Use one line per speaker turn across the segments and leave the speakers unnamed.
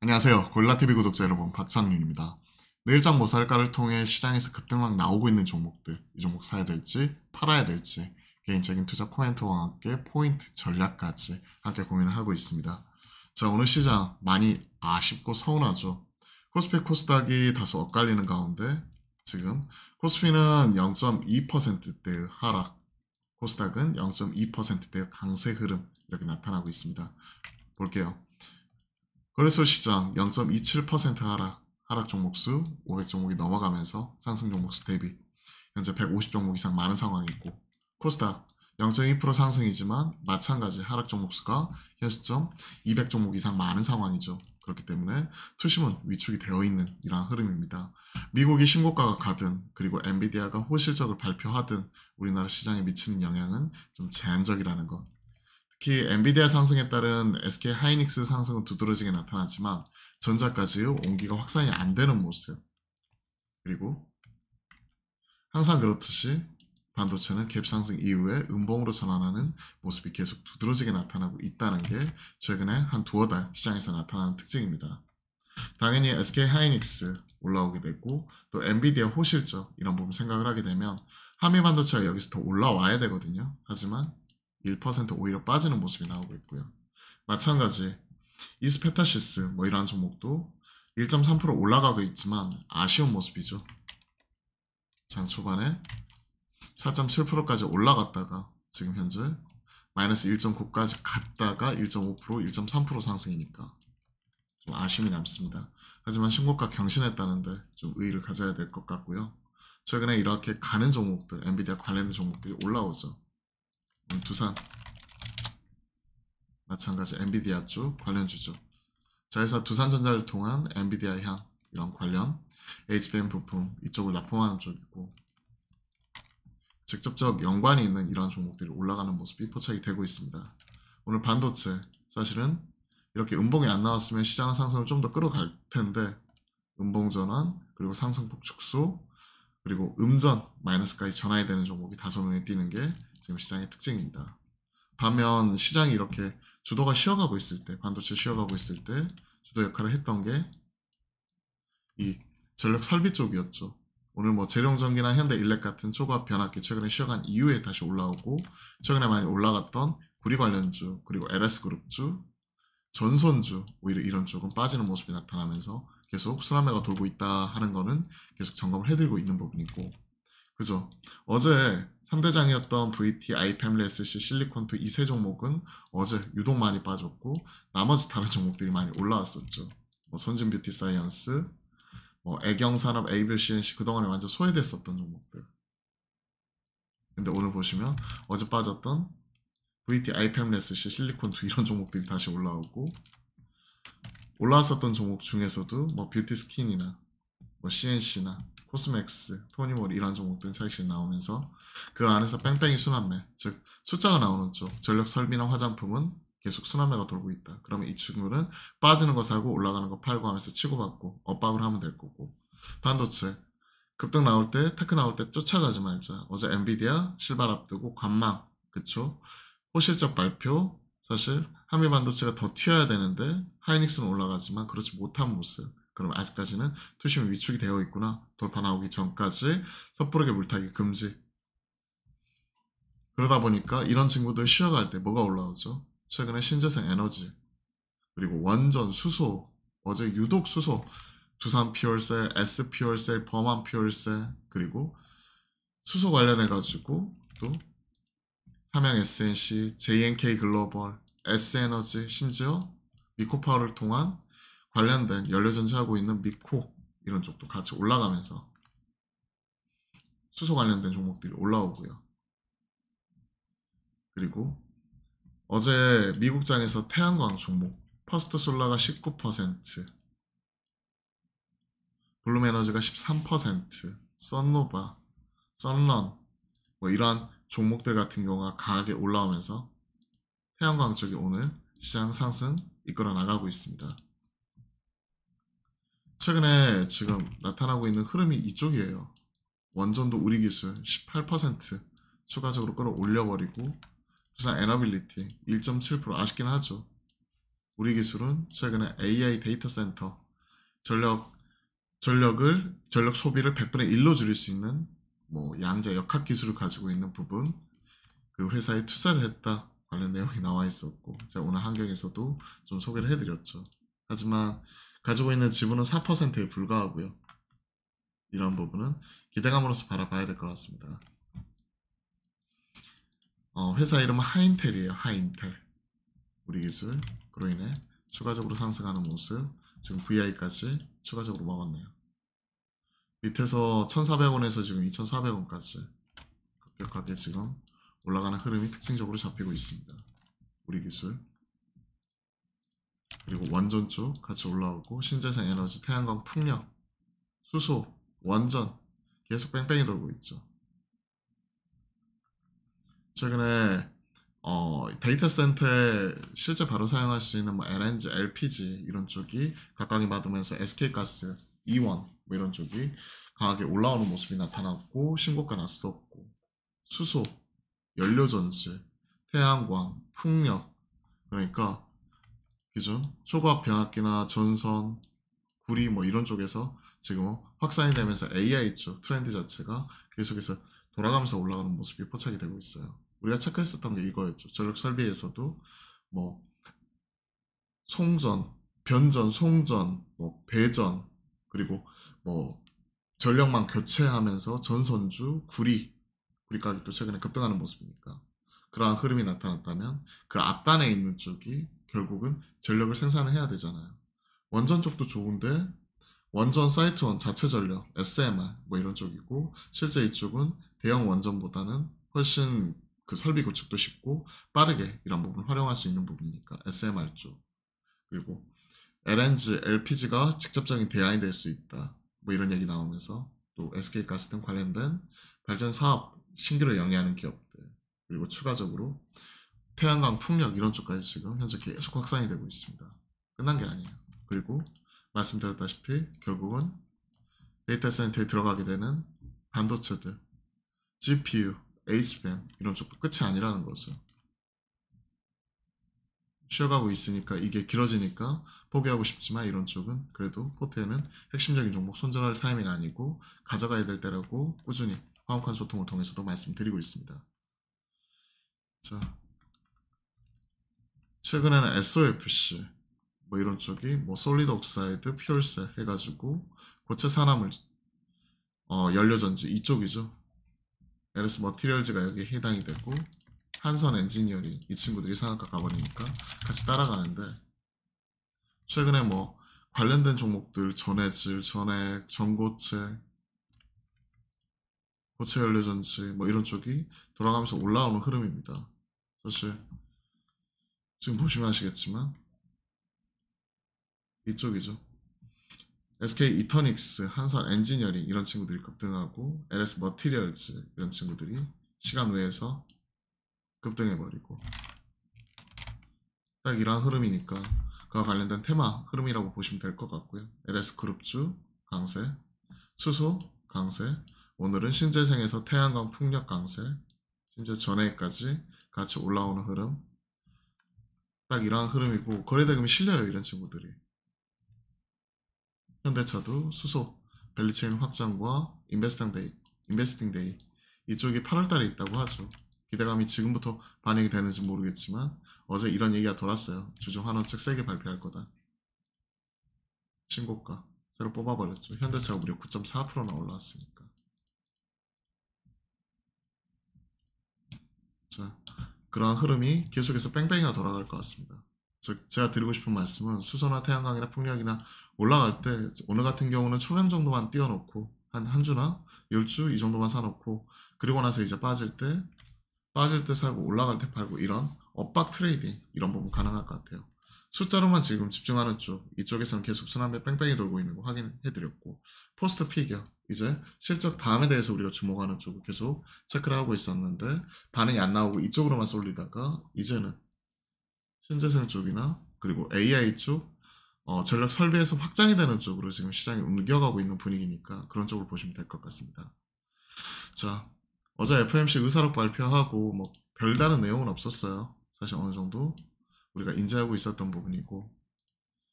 안녕하세요. 고릴라TV 구독자 여러분, 박창윤입니다. 내일장 모살가를 통해 시장에서 급등락 나오고 있는 종목들, 이 종목 사야 될지 팔아야 될지 개인적인 투자 코멘트와 함께 포인트 전략까지 함께 고민을 하고 있습니다. 자, 오늘 시장 많이 아쉽고 서운하죠. 코스피 코스닥이 다소 엇갈리는 가운데 지금 코스피는 0.2%대의 하락, 코스닥은 0.2%대의 강세 흐름 이렇게 나타나고 있습니다. 볼게요. 거래소 시장 0.27% 하락 종목수 500종목이 넘어가면서 상승 종목수 대비 현재 150종목 이상 많은 상황이고, 코스닥 0.2% 상승이지만 마찬가지 하락 종목수가 현 시점 200종목 이상 많은 상황이죠. 그렇기 때문에 투심은 위축이 되어 있는 이러한 흐름입니다. 미국이 신고가가 가든 그리고 엔비디아가 호실적을 발표하든 우리나라 시장에 미치는 영향은 좀 제한적이라는 것. 특히 엔비디아 상승에 따른 SK 하이닉스 상승은 두드러지게 나타났지만 전자까지 온기가 확산이 안 되는 모습, 그리고 항상 그렇듯이 반도체는 갭 상승 이후에 음봉으로 전환하는 모습이 계속 두드러지게 나타나고 있다는 게 최근에 한 두어 달 시장에서 나타나는 특징입니다. 당연히 SK 하이닉스 올라오게 되고 또 엔비디아 호실적 이런 부분 생각을 하게 되면 한미 반도체가 여기서 더 올라와야 되거든요. 하지만 1% 오히려 빠지는 모습이 나오고 있고요. 마찬가지 이스페타시스 뭐 이러한 종목도 1.3% 올라가고 있지만 아쉬운 모습이죠. 장 초반에 4.7%까지 올라갔다가 지금 현재 마이너스 1.9까지 갔다가 1.5%, 1.3% 상승이니까 좀 아쉬움이 남습니다. 하지만 신고가 경신했다는데 좀 의의를 가져야 될 것 같고요. 최근에 이렇게 가는 종목들, 엔비디아 관련된 종목들이 올라오죠. 두산 마찬가지 엔비디아 쪽 관련주죠. 자, 그래서 두산전자를 통한 엔비디아 향 이런 관련 HBM 부품 이쪽을 납품하는 쪽이고, 직접적 연관이 있는 이런 종목들이 올라가는 모습이 포착이 되고 있습니다. 오늘 반도체 사실은 이렇게 음봉이 안 나왔으면 시장 상승을 좀 더 끌어갈 텐데 음봉 전환 그리고 상승폭 축소 그리고 음전 마이너스까지 전환이 되는 종목이 다소 눈에 띄는 게 지금 시장의 특징입니다. 반면 시장이 이렇게 주도가 쉬어가고 있을 때, 반도체 쉬어가고 있을 때 주도 역할을 했던 게 이 전력 설비 쪽이었죠. 오늘 뭐 재룡전기나 현대일렉 같은 초과학 변압기 최근에 쉬어간 이후에 다시 올라오고, 최근에 많이 올라갔던 구리 관련주 그리고 LS그룹주, 전손주 오히려 이런 쪽은 빠지는 모습이 나타나면서 계속 순환매가 돌고 있다 하는 거는 계속 점검을 해드리고 있는 부분이고, 그죠? 어제 3대장이었던 VT, 아이패밀리, SC, 실리콘투 이 세 종목은 어제 유독 많이 빠졌고 나머지 다른 종목들이 많이 올라왔었죠. 뭐 선진 뷰티 사이언스, 뭐 애경산업, 에이블 CNC 그동안에 완전 소외됐었던 종목들. 근데 오늘 보시면 어제 빠졌던 VT, 아이패밀리, SC, 실리콘투 이런 종목들이 다시 올라오고, 올라왔었던 종목 중에서도 뭐 뷰티 스킨이나 뭐 CNC나 코스맥스, 토니몰 이런 종목들은 차익실 나오면서 그 안에서 뺑뺑이 순환매, 즉 숫자가 나오는 쪽 전력 설비나 화장품은 계속 순환매가 돌고 있다. 그러면 이 친구는 빠지는 거 사고 올라가는 거 팔고 하면서 치고받고 엇박을 하면 될 거고, 반도체 급등 나올 때, 테크 나올 때 쫓아가지 말자. 어제 엔비디아 실발 앞두고 관망, 그쵸? 호실적 발표, 사실 한미 반도체가 더 튀어야 되는데 하이닉스는 올라가지만 그렇지 못한 모습. 그럼 아직까지는 투심이 위축이 되어 있구나. 돌파 나오기 전까지 섣부르게 물타기 금지. 그러다 보니까 이런 친구들 쉬어갈 때 뭐가 올라오죠? 최근에 신재생 에너지, 그리고 원전, 수소, 어제 유독 수소, 두산 퓨얼셀, S 퓨얼셀, 범한 퓨얼셀, 그리고 수소 관련해가지고 또 삼양 SNC, JNK 글로벌, S에너지, 심지어 미코파워를 통한 관련된 연료전지하고 있는 미코 이런 쪽도 같이 올라가면서 수소 관련된 종목들이 올라오고요. 그리고 어제 미국장에서 태양광 종목 퍼스트 솔라가 19%, 블룸에너지가 13%, 썬노바, 썬런 뭐 이러한 종목들 같은 경우가 강하게 올라오면서 태양광 쪽이 오늘 시장 상승 이끌어 나가고 있습니다. 최근에 지금 나타나고 있는 흐름이 이쪽이에요. 원전도 우리 기술 18% 추가적으로 끌어올려버리고, 두산 에너빌리티 1.7% 아쉽긴 하죠. 우리 기술은 최근에 AI 데이터 센터 전력 소비를 100분의 1로 줄일 수 있는 뭐 양자 역학 기술을 가지고 있는 부분 그 회사에 투자를 했다 관련 내용이 나와 있었고 제가 오늘 환경에서도 좀 소개를 해드렸죠. 하지만 가지고 있는 지분은 4%에 불과하고요. 이런 부분은 기대감으로서 바라봐야 될 것 같습니다. 회사 이름은 하인텔이에요. 하인텔. 우리 기술. 그로 인해 추가적으로 상승하는 모습. 지금 VI까지 추가적으로 먹었네요. 밑에서 1,400원에서 지금 2,400원까지 급격하게 지금 올라가는 흐름이 특징적으로 잡히고 있습니다. 우리 기술. 그리고 원전 쪽 같이 올라오고 신재생 에너지, 태양광, 풍력, 수소, 원전 계속 뺑뺑이 돌고 있죠. 최근에 데이터 센터에 실제 바로 사용할 수 있는 뭐 LNG, LPG 이런 쪽이 각광이 받으면서 SK가스, E1 뭐 이런 쪽이 강하게 올라오는 모습이 나타났고 신고가 났었고 수소, 연료전지, 태양광, 풍력 그러니까 기존 초과압 변압기나 전선, 구리 뭐 이런 쪽에서 지금 확산이 되면서 AI 쪽 트렌드 자체가 계속해서 돌아가면서 올라가는 모습이 포착이 되고 있어요. 우리가 체크했었던 게 이거였죠. 전력 설비에서도 뭐 송전, 변전, 송전, 뭐 배전 그리고 뭐 전력망 교체하면서 전선주, 구리 가격도 최근에 급등하는 모습이니까 그러한 흐름이 나타났다면 그 앞단에 있는 쪽이 결국은 전력을 생산을 해야 되잖아요. 원전 쪽도 좋은데 원전 사이트원 자체 전력, SMR 뭐 이런 쪽이고 실제 이쪽은 대형 원전보다는 훨씬 그 설비 구축도 쉽고 빠르게 이런 부분을 활용할 수 있는 부분이니까 SMR 쪽 그리고 LNG, LPG가 직접적인 대안이 될 수 있다 뭐 이런 얘기 나오면서 또 SK가스 등 관련된 발전 사업 신규로 영위하는 기업들 그리고 추가적으로 태양광, 풍력 이런 쪽까지 지금 현재 계속 확산이 되고 있습니다. 끝난 게 아니에요. 그리고 말씀드렸다시피 결국은 데이터 센터에 들어가게 되는 반도체들, GPU, HBM 이런 쪽도 끝이 아니라는 거죠. 쉬어가고 있으니까 이게 길어지니까 포기하고 싶지만 이런 쪽은 그래도 포트에는 핵심적인 종목 손절할 타이밍 아니고 가져가야 될 때라고 꾸준히 화목한 소통을 통해서도 말씀드리고 있습니다. 자, 최근에는 SOFC 뭐 이런 쪽이 뭐 솔리드 옥사이드, 퓨얼셀 해가지고 고체 산화물 연료전지 이쪽이죠. LS 머티리얼즈가 여기에 해당이 되고 한선 엔지니어링 이 친구들이 상한가 가버리니까 같이 따라가는데 최근에 뭐 관련된 종목들 전해질, 전액, 전고체, 고체 연료전지 뭐 이런 쪽이 돌아가면서 올라오는 흐름입니다. 사실 지금 보시면 아시겠지만 이쪽이죠. SK 이터닉스, 한선 엔지니어링 이런 친구들이 급등하고 LS 머티리얼즈 이런 친구들이 시간 외에서 급등해버리고 딱 이러한 흐름이니까 그와 관련된 테마 흐름이라고 보시면 될 것 같고요. LS그룹주 강세, 수소 강세, 오늘은 신재생에서 태양광 풍력 강세, 심지어 전해까지 같이 올라오는 흐름 딱 이러한 흐름이고 거래대금이 실려요 이런 친구들이. 현대차도 수소, 밸리체인 확장과 인베스팅 데이 이쪽이 8월달에 있다고 하죠. 기대감이 지금부터 반영이 되는지 모르겠지만 어제 이런 얘기가 돌았어요. 주중 환원책 3개 발표할 거다. 신고가 새로 뽑아버렸죠. 현대차가 무려 9.4%나 올라왔으니까. 자, 그러한 흐름이 계속해서 뺑뺑이가 돌아갈 것 같습니다. 즉 제가 드리고 싶은 말씀은 수소나 태양광이나 풍력이나 올라갈 때 오늘 같은 경우는 초명 정도만 띄워놓고 한 주나 10주 이 정도만 사놓고 그리고 나서 이제 빠질 때 사고 올라갈 때 팔고 이런 엇박 트레이딩 이런 부분 가능할 것 같아요. 숫자로만 지금 집중하는 쪽 이쪽에서는 계속 순환매 뺑뺑이 돌고 있는 거 확인해드렸고 포스트 피겨 이제 실적 다음에 대해서 우리가 주목하는 쪽을 계속 체크를 하고 있었는데 반응이 안 나오고 이쪽으로만 쏠리다가 이제는 신재생 쪽이나 그리고 AI 쪽 전력 설비에서 확장이 되는 쪽으로 지금 시장이 옮겨가고 있는 분위기니까 그런 쪽으로 보시면 될 것 같습니다. 자, 어제 FOMC 의사록 발표하고 뭐 별다른 내용은 없었어요. 사실 어느 정도 우리가 인지하고 있었던 부분이고,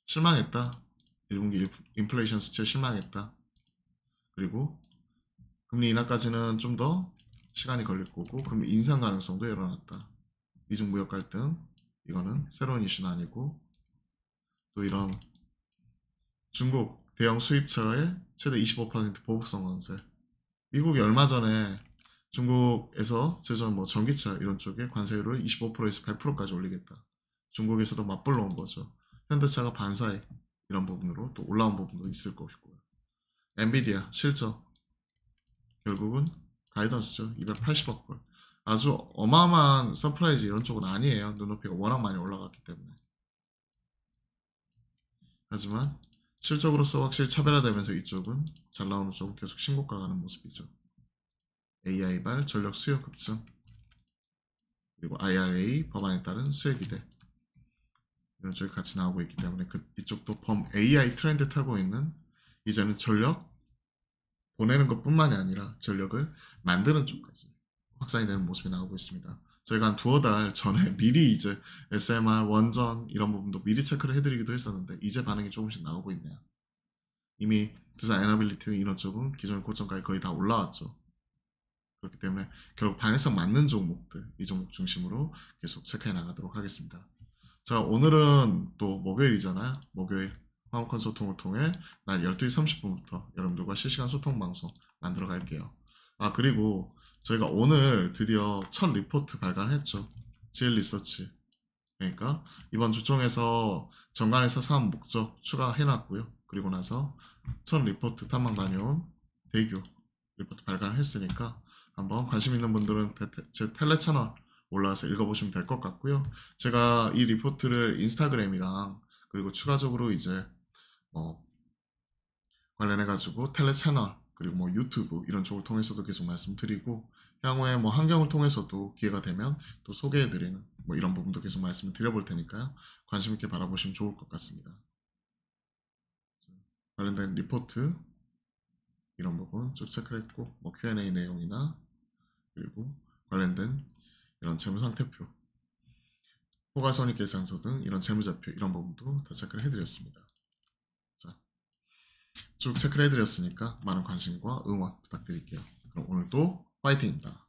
실망했다. 1분기 인플레이션 수치에 실망했다. 그리고 금리 인하까지는 좀 더 시간이 걸릴 거고, 금리 인상 가능성도 일어났다. 미중 무역 갈등, 이거는 새로운 이슈는 아니고, 또 이런 중국 대형 수입차의 최대 25% 보복성 관세. 미국이 얼마 전에 중국에서 제조한 뭐 전기차 이런 쪽에 관세율을 25%에서 100%까지 올리겠다. 중국에서도 맞불러 온 거죠. 현대차가 반사이 이런 부분으로 또 올라온 부분도 있을 것이고요. 엔비디아 실적 결국은 가이던스죠. 280억 불. 아주 어마어마한 서프라이즈 이런 쪽은 아니에요. 눈높이가 워낙 많이 올라갔기 때문에. 하지만 실적으로서 확실히 차별화되면서 이쪽은 잘 나오는 쪽은 계속 신고가 가는 모습이죠. AI발 전력 수요 급증, 그리고 IRA 법안에 따른 수혜 기대 이런 쪽이 같이 나오고 있기 때문에 이쪽도 AI 트렌드 타고 있는, 이제는 전력 보내는 것뿐만이 아니라 전력을 만드는 쪽까지 확산이 되는 모습이 나오고 있습니다. 저희가 한 두어 달 전에 미리 이제 SMR, 원전 이런 부분도 미리 체크를 해드리기도 했었는데 이제 반응이 조금씩 나오고 있네요. 이미 두산 에너빌리티 이런 쪽은 기존 고점까지 거의 다 올라왔죠. 그렇기 때문에 결국 방향성 맞는 종목들, 이 종목 중심으로 계속 체크해 나가도록 하겠습니다. 자, 오늘은 또 목요일이잖아요. 목요일 화목한 소통을 통해 날 12시 30분부터 여러분들과 실시간 소통 방송 만들어 갈게요. 아, 그리고 저희가 오늘 드디어 첫 리포트 발간했죠. GL 리서치. 그러니까 이번 주총에서 정관에서 사업 목적 추가해놨고요. 그리고 나서 첫 리포트 탐방 다녀온 대교 리포트 발간을 했으니까 한번 관심 있는 분들은 제 텔레 채널 올라와서 읽어보시면 될 것 같고요. 제가 이 리포트를 인스타그램이랑 그리고 추가적으로 이제 관련해가지고 텔레 채널 그리고 뭐 유튜브 이런 쪽을 통해서도 계속 말씀드리고, 향후에 뭐 환경을 통해서도 기회가 되면 또 소개해드리는 뭐 이런 부분도 계속 말씀을 드려볼 테니까요. 관심 있게 바라보시면 좋을 것 같습니다. 관련된 리포트 이런 부분 쭉 체크를 했고, 뭐 Q&A 내용이나 그리고 관련된 이런 재무상태표, 포괄손익계산서 등 이런 재무제표 이런 부분도 다 체크를 해드렸습니다. 자, 쭉 체크를 해드렸으니까 많은 관심과 응원 부탁드릴게요. 그럼 오늘도 파이팅입니다.